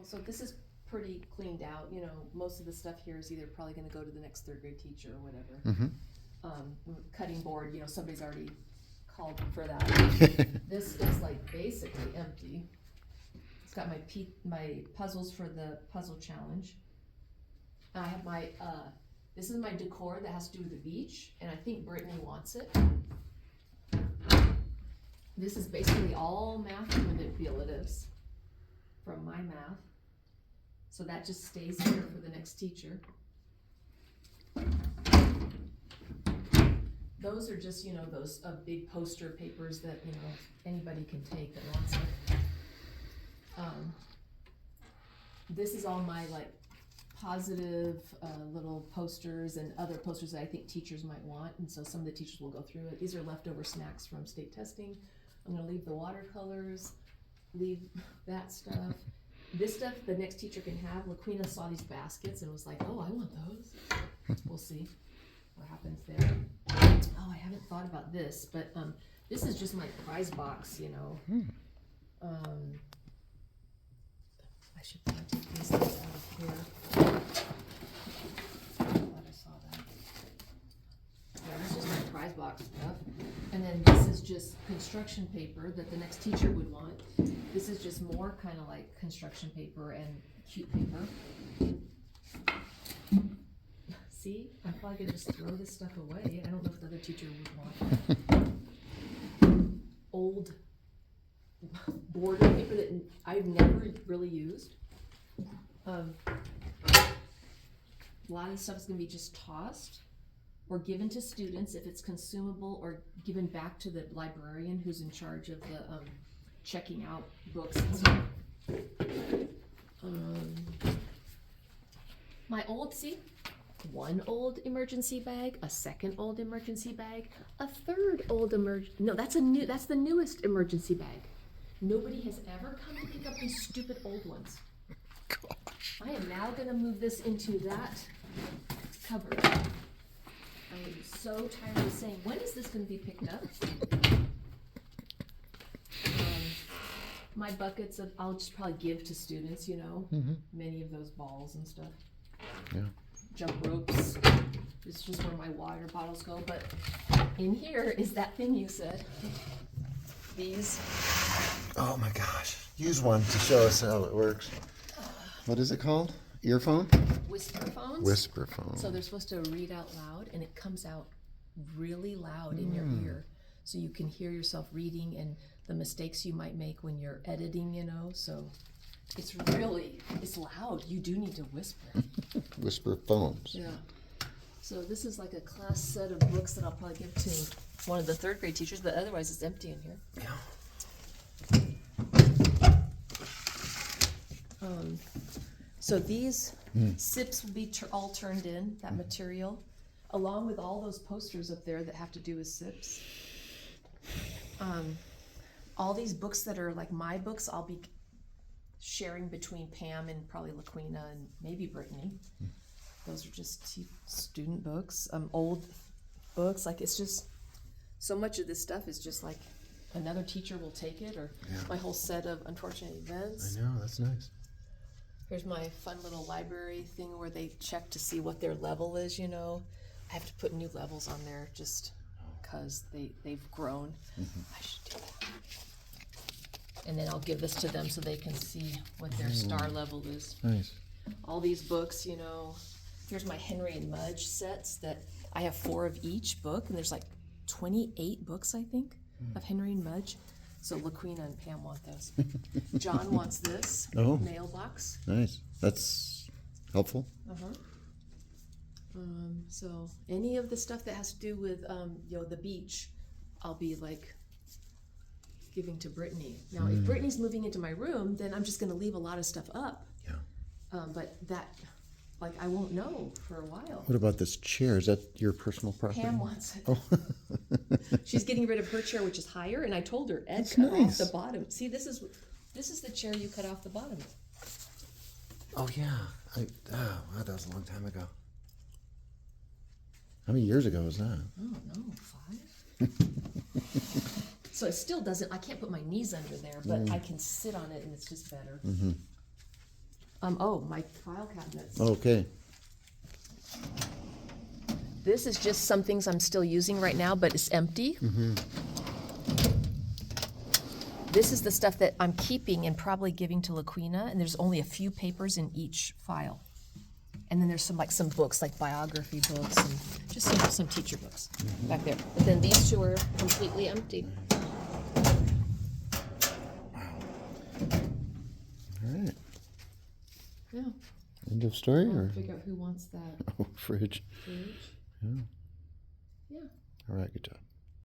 so this is pretty cleaned out, you know, most of the stuff here is either probably gonna go to the next third grade teacher or whatever. Cutting board, you know, somebody's already called for that. This is like basically empty. It's got my puzzles for the puzzle challenge. I have my, this is my decor that has to do with the beach, and I think Brittany wants it. This is basically all math manipulatives from my math. So that just stays here for the next teacher. Those are just, you know, those big poster papers that, you know, anybody can take that wants it. This is all my like positive little posters and other posters that I think teachers might want, and so some of the teachers will go through it. These are leftover snacks from state testing. I'm gonna leave the watercolors, leave that stuff. This stuff the next teacher can have. LaQuina saw these baskets and was like, oh, I want those. We'll see what happens there. Oh, I haven't thought about this, but this is just my prize box, you know. I should probably take these things out of here. I thought I saw that. Yeah, this is my prize box stuff. And then this is just construction paper that the next teacher would want. This is just more kind of like construction paper and cute paper. See, I'm probably gonna just throw this stuff away. I don't know if the other teacher would want old border paper that I've never really used. A lot of the stuff is gonna be just tossed or given to students if it's consumable, or given back to the librarian who's in charge of the checking out books and stuff. My old, see? One old emergency bag, a second old emergency bag, a third old no, that's the newest emergency bag. Nobody has ever come to pick up these stupid old ones. Gosh. I am now gonna move this into that cupboard. I am so tired of saying, when is this gonna be picked up? My buckets I'll just probably give to students, you know, many of those balls and stuff. Yeah. Jump ropes. It's just where my water bottles go. But in here is that thing you said. These. Oh my gosh. Use one to show us how it works. What is it called? Earphone? Whisper phones. Whisper phone. So they're supposed to read out loud, and it comes out really loud in your ear. So you can hear yourself reading and the mistakes you might make when you're editing, you know. So it's loud. You do need to whisper. Whisper phones. Yeah. So this is like a class set of books that I'll probably give to one of the third grade teachers, but otherwise it's empty in here. Yeah. So these SIPs will be all turned in, that material, along with all those posters up there that have to do with SIPs. All these books that are like my books, I'll be sharing between Pam and probably LaQuina and maybe Brittany. Those are just student books, old books. Like, it's just, so much of this stuff is just like another teacher will take it, or my whole set of unfortunate events. I know, that's nice. Here's my fun little library thing where they check to see what their level is, you know. I have to put new levels on there just because they've grown. I should do that. And then I'll give this to them so they can see what their star level is. Nice. All these books, you know. Here's my Henry and Mudge sets that I have 4 of each book, and there's like 28 books, I think, of Henry and Mudge. So LaQuina and Pam want those. John wants this mailbox. Nice. That's helpful. So any of the stuff that has to do with you know, the beach, I'll be like giving to Brittany. Now, if Brittany's moving into my room, then I'm just going to leave a lot of stuff up. Yeah. But that, like, I won't know for a while. What about this chair? Is that your personal property? Pam wants it. Oh. She's getting rid of her chair, which is higher, and I told her, Ed, That's cut nice. off the bottom. See, this is the chair you cut off the bottom. Oh yeah. That was a long time ago. How many years ago was that? Oh no, 5. So it still doesn't. I can't put my knees under there, but I can sit on it, and it's just better. Oh, my file cabinets. Okay. This is just some things I'm still using right now, but it's empty. This is the stuff that I'm keeping and probably giving to Laquina, and there's only a few papers in each file. And then there's some books, like biography books and just some teacher books back there. But then these two are completely empty. All right. Yeah. End of story, I'll or figure out who wants that fridge? fridge. Yeah. Yeah. All right. Good job.